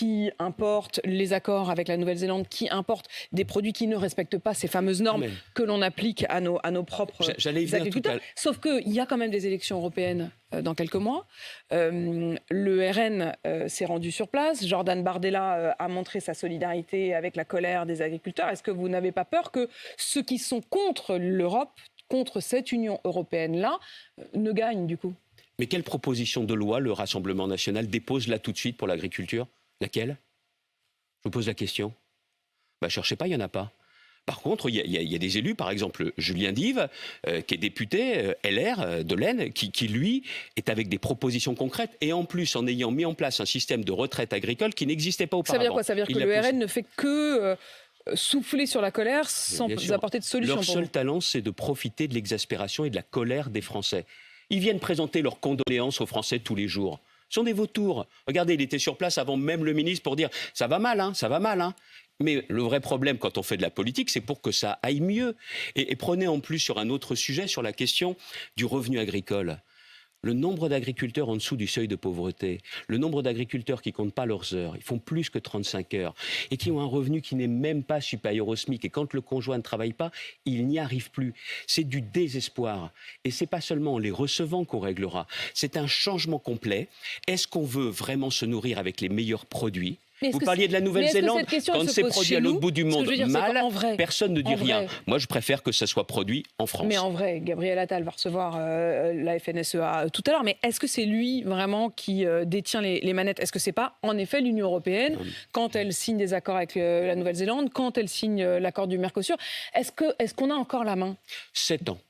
qui importe les accords avec la Nouvelle-Zélande, qui importe des produits qui ne respectent pas ces fameuses normes que l'on applique à nos propres agriculteurs. Sauf qu'il y a quand même des élections européennes dans quelques mois. Le RN s'est rendu sur place. Jordan Bardella a montré sa solidarité avec la colère des agriculteurs. Est-ce que vous n'avez pas peur que ceux qui sont contre l'Europe, contre cette Union européenne-là, ne gagnent du coup ? Mais quelle proposition de loi le Rassemblement national dépose là tout de suite pour l'agriculture ? Laquelle ? Je vous pose la question. Cherchez pas, il n'y en a pas. Par contre, il y a des élus, par exemple Julien Dive, qui est député LR de l'Aisne, qui lui est avec des propositions concrètes et en plus en ayant mis en place un système de retraite agricole qui n'existait pas auparavant. Ça veut dire quoi ? Ça veut dire que le RN ne fait que souffler sur la colère sans apporter de solution. Leur seul talent, c'est de profiter de l'exaspération et de la colère des Français. Ils viennent présenter leurs condoléances aux Français tous les jours. Ce sont des vautours. Regardez, il était sur place avant même le ministre pour dire « ça va mal, hein, ça va mal hein ». Mais le vrai problème quand on fait de la politique, c'est pour que ça aille mieux. Et prenez en plus sur un autre sujet, sur la question du revenu agricole. Le nombre d'agriculteurs en dessous du seuil de pauvreté, le nombre d'agriculteurs qui ne comptent pas leurs heures, ils font plus que 35 heures, et qui ont un revenu qui n'est même pas supérieur au SMIC. Et quand le conjoint ne travaille pas, il n'y arrive plus. C'est du désespoir. Et ce n'est pas seulement en les recevant qu'on réglera. C'est un changement complet. Est-ce qu'on veut vraiment se nourrir avec les meilleurs produits ? Vous parliez de la Nouvelle-Zélande, quand c'est produit à l'autre bout du monde personne ne dit rien. Moi, je préfère que ça soit produit en France. Mais en vrai, Gabriel Attal va recevoir la FNSEA tout à l'heure, mais est-ce que c'est lui vraiment qui détient les manettes ? Est-ce que c'est pas, en effet, l'Union européenne, quand elle signe des accords avec la Nouvelle-Zélande, quand elle signe l'accord du Mercosur, est-ce qu'on a encore la main ? 7 ans.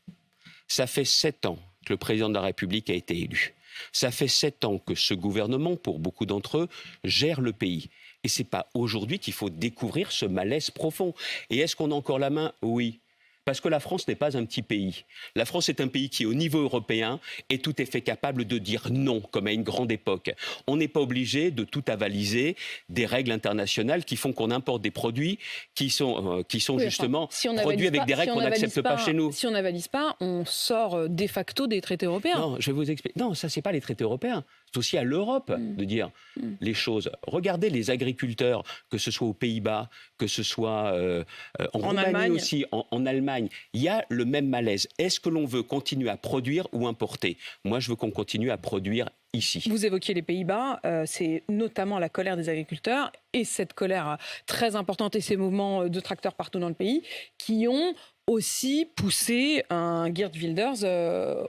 Ça fait 7 ans que le président de la République a été élu. Ça fait 7 ans que ce gouvernement, pour beaucoup d'entre eux, gère le pays. Et ce n'est pas aujourd'hui qu'il faut découvrir ce malaise profond. Et est-ce qu'on a encore la main ? Oui. Parce que la France n'est pas un petit pays. La France est un pays qui, au niveau européen, est tout à fait capable de dire non, comme à une grande époque. On n'est pas obligé de tout avaliser des règles internationales qui font qu'on importe des produits qui sont justement produits avec des règles qu'on n'accepte pas chez nous. Si on n'avalise pas, on sort de facto des traités européens. Non, je vais vous expliquer. Non, ça, c'est pas les traités européens. C'est aussi à l'Europe de dire les choses. Regardez les agriculteurs, que ce soit aux Pays-Bas, que ce soit en Roumanie Allemagne aussi, en Allemagne. Il y a le même malaise. Est-ce que l'on veut continuer à produire ou importer ? Moi, je veux qu'on continue à produire ici. Vous évoquiez les Pays-Bas, c'est notamment la colère des agriculteurs et cette colère très importante et ces mouvements de tracteurs partout dans le pays qui ont aussi poussé un Geert Wilders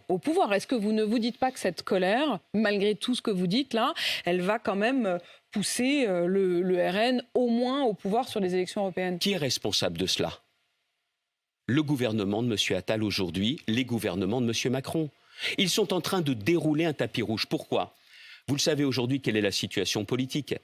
au pouvoir. Est-ce que vous ne vous dites pas que cette colère, malgré tout ce que vous dites là, elle va quand même pousser le RN au moins au pouvoir sur les élections européennes ? Qui est responsable de cela ? Le gouvernement de M. Attal aujourd'hui, les gouvernements de M. Macron. Ils sont en train de dérouler un tapis rouge. Pourquoi ? Vous le savez aujourd'hui, quelle est la situation politique ?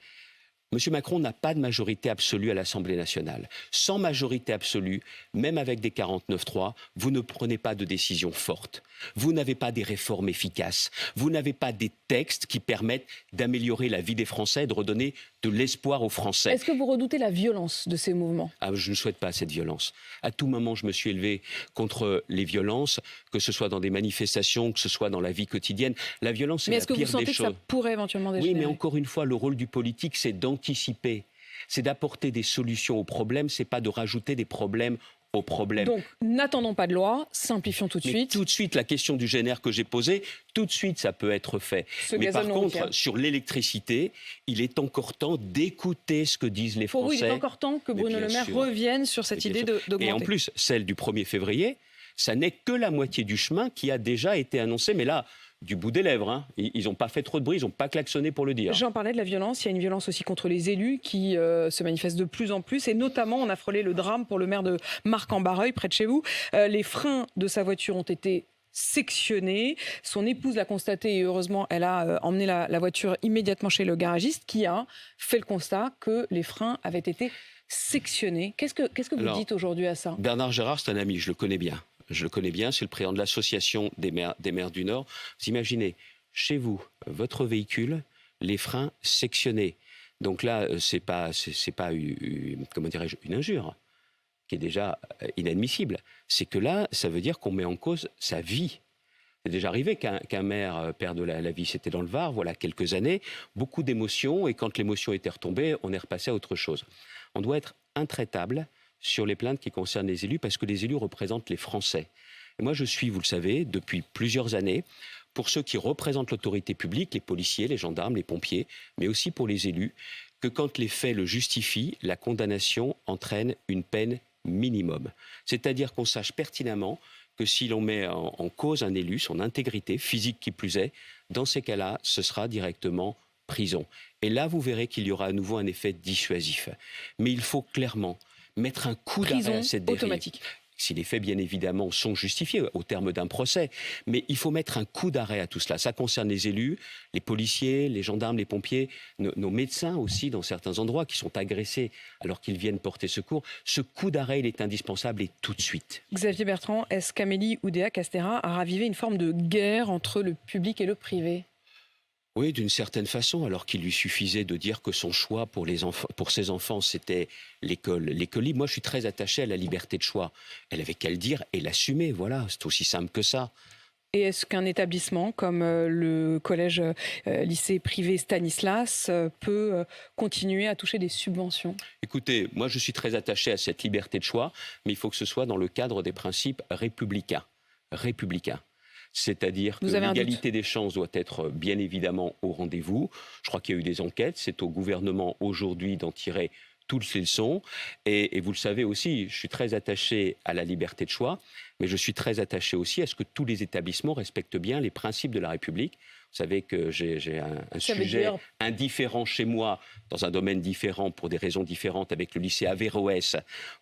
M. Macron n'a pas de majorité absolue à l'Assemblée nationale. Sans majorité absolue, même avec des 49-3, vous ne prenez pas de décisions fortes. Vous n'avez pas des réformes efficaces. Vous n'avez pas des textes qui permettent d'améliorer la vie des Français et de redonner de l'espoir aux Français. Est-ce que vous redoutez la violence de ces mouvements ? Je ne souhaite pas cette violence. À tout moment, je me suis élevé contre les violences, que ce soit dans des manifestations, que ce soit dans la vie quotidienne. La violence, c'est la pire des choses. Mais est-ce que vous sentez que ça pourrait éventuellement dégénérer ? Oui, mais encore une fois, le rôle du politique, c'est d'anticiper. C'est d'apporter des solutions aux problèmes, c'est pas de rajouter des problèmes aux problèmes. Donc, n'attendons pas de loi, simplifions tout de suite. Tout de suite, la question du GNR que j'ai posée, tout de suite, ça peut être fait. Mais par contre, sur l'électricité, il est encore temps d'écouter ce que disent les Français. Pour vous, il est encore temps que Bruno Le Maire revienne sur cette idée d'augmenter. Et en plus, celle du 1er février, ça n'est que la moitié du chemin qui a déjà été annoncé. Mais là, du bout des lèvres, hein. Ils n'ont pas fait trop de bruit, ils n'ont pas klaxonné pour le dire. J'en parlais de la violence, il y a une violence aussi contre les élus qui se manifeste de plus en plus et notamment on a frôlé le drame pour le maire de Marc-en-Barreuil, près de chez vous. Les freins de sa voiture ont été sectionnés. Son épouse l'a constaté et heureusement elle a emmené la voiture immédiatement chez le garagiste qui a fait le constat que les freins avaient été sectionnés. Qu'est-ce que vous dites aujourd'hui à ça ? Bernard Gérard, c'est un ami, je le connais bien. Je le connais bien, c'est le président de l'association des maires du Nord. Vous imaginez, chez vous, votre véhicule, les freins sectionnés. Donc là, c'est pas comment dirais-je, une injure, qui est déjà inadmissible. C'est que là, ça veut dire qu'on met en cause sa vie. C'est déjà arrivé qu'un maire perde la vie, c'était dans le Var, voilà quelques années, beaucoup d'émotions, et quand l'émotion était retombée, on est repassé à autre chose. On doit être intraitable sur les plaintes qui concernent les élus, parce que les élus représentent les Français. Et moi, je suis, vous le savez, depuis plusieurs années, pour ceux qui représentent l'autorité publique, les policiers, les gendarmes, les pompiers, mais aussi pour les élus, que quand les faits le justifient, la condamnation entraîne une peine minimum. C'est-à-dire qu'on sache pertinemment que si l'on met en cause un élu, son intégrité physique qui plus est, dans ces cas-là, ce sera directement prison. Et là, vous verrez qu'il y aura à nouveau un effet dissuasif. Mais il faut clairement mettre un coup d'arrêt à cette dérive. Automatique. Si les faits, bien évidemment, sont justifiés au terme d'un procès. Mais il faut mettre un coup d'arrêt à tout cela. Ça concerne les élus, les policiers, les gendarmes, les pompiers, nos médecins aussi, dans certains endroits, qui sont agressés alors qu'ils viennent porter secours. Ce coup d'arrêt, il est indispensable et tout de suite. Xavier Bertrand, est-ce qu'Amélie Oudéa-Castéra a ravivé une forme de guerre entre le public et le privé ? Oui, d'une certaine façon, alors qu'il lui suffisait de dire que son choix pour ses enfants, c'était l'école libre. Moi, je suis très attaché à la liberté de choix. Elle avait qu'à le dire et l'assumer, voilà, c'est aussi simple que ça. Et est-ce qu'un établissement comme le collège lycée privé Stanislas peut continuer à toucher des subventions ? Écoutez, moi, je suis très attaché à cette liberté de choix, mais il faut que ce soit dans le cadre des principes républicains. C'est-à-dire que l'égalité des chances doit être bien évidemment au rendez-vous. Je crois qu'il y a eu des enquêtes. C'est au gouvernement aujourd'hui d'en tirer toutes les leçons. Et vous le savez aussi, je suis très attaché à la liberté de choix, mais je suis très attaché aussi à ce que tous les établissements respectent bien les principes de la République. Vous savez que j'ai un sujet indifférent chez moi, dans un domaine différent, pour des raisons différentes, avec le lycée Averroès,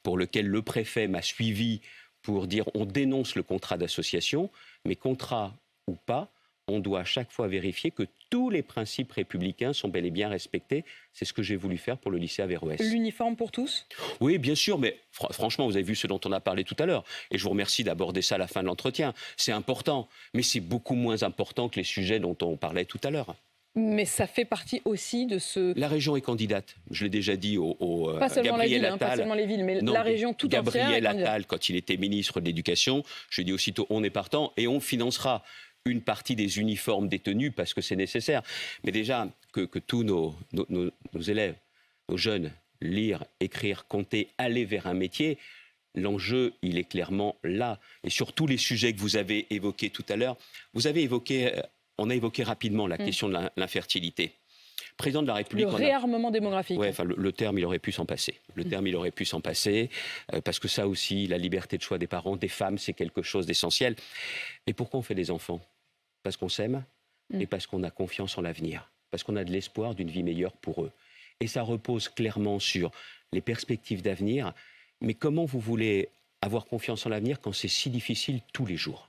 pour lequel le préfet m'a suivi pour dire on dénonce le contrat d'association, mais contrat ou pas, on doit à chaque fois vérifier que tous les principes républicains sont bel et bien respectés. C'est ce que j'ai voulu faire pour le lycée Averroès. L'uniforme pour tous ? Oui, bien sûr, mais franchement, vous avez vu ce dont on a parlé tout à l'heure. Et je vous remercie d'aborder ça à la fin de l'entretien. C'est important, mais c'est beaucoup moins important que les sujets dont on parlait tout à l'heure. Mais ça fait partie aussi de ce... La région est candidate. Je l'ai déjà dit au pas seulement Gabriel la ville, Attal. Pas seulement les villes, mais la région tout entière. Gabriel Attal, quand il était ministre de l'Éducation, je lui ai dit aussitôt, on est partant et on financera une partie des uniformes des tenues parce que c'est nécessaire. Mais déjà, que tous nos élèves, nos jeunes, lire, écrire, compter, aller vers un métier, l'enjeu, il est clairement là. Et sur tous les sujets que vous avez évoqués tout à l'heure, on a évoqué rapidement la question de l'infertilité. Président de la République... Le réarmement démographique. Oui, enfin, le terme, il aurait pu s'en passer. Parce que ça aussi, la liberté de choix des parents, des femmes, c'est quelque chose d'essentiel. Et pourquoi on fait des enfants ? Parce qu'on s'aime et parce qu'on a confiance en l'avenir. Parce qu'on a de l'espoir d'une vie meilleure pour eux. Et ça repose clairement sur les perspectives d'avenir. Mais comment vous voulez avoir confiance en l'avenir quand c'est si difficile tous les jours ?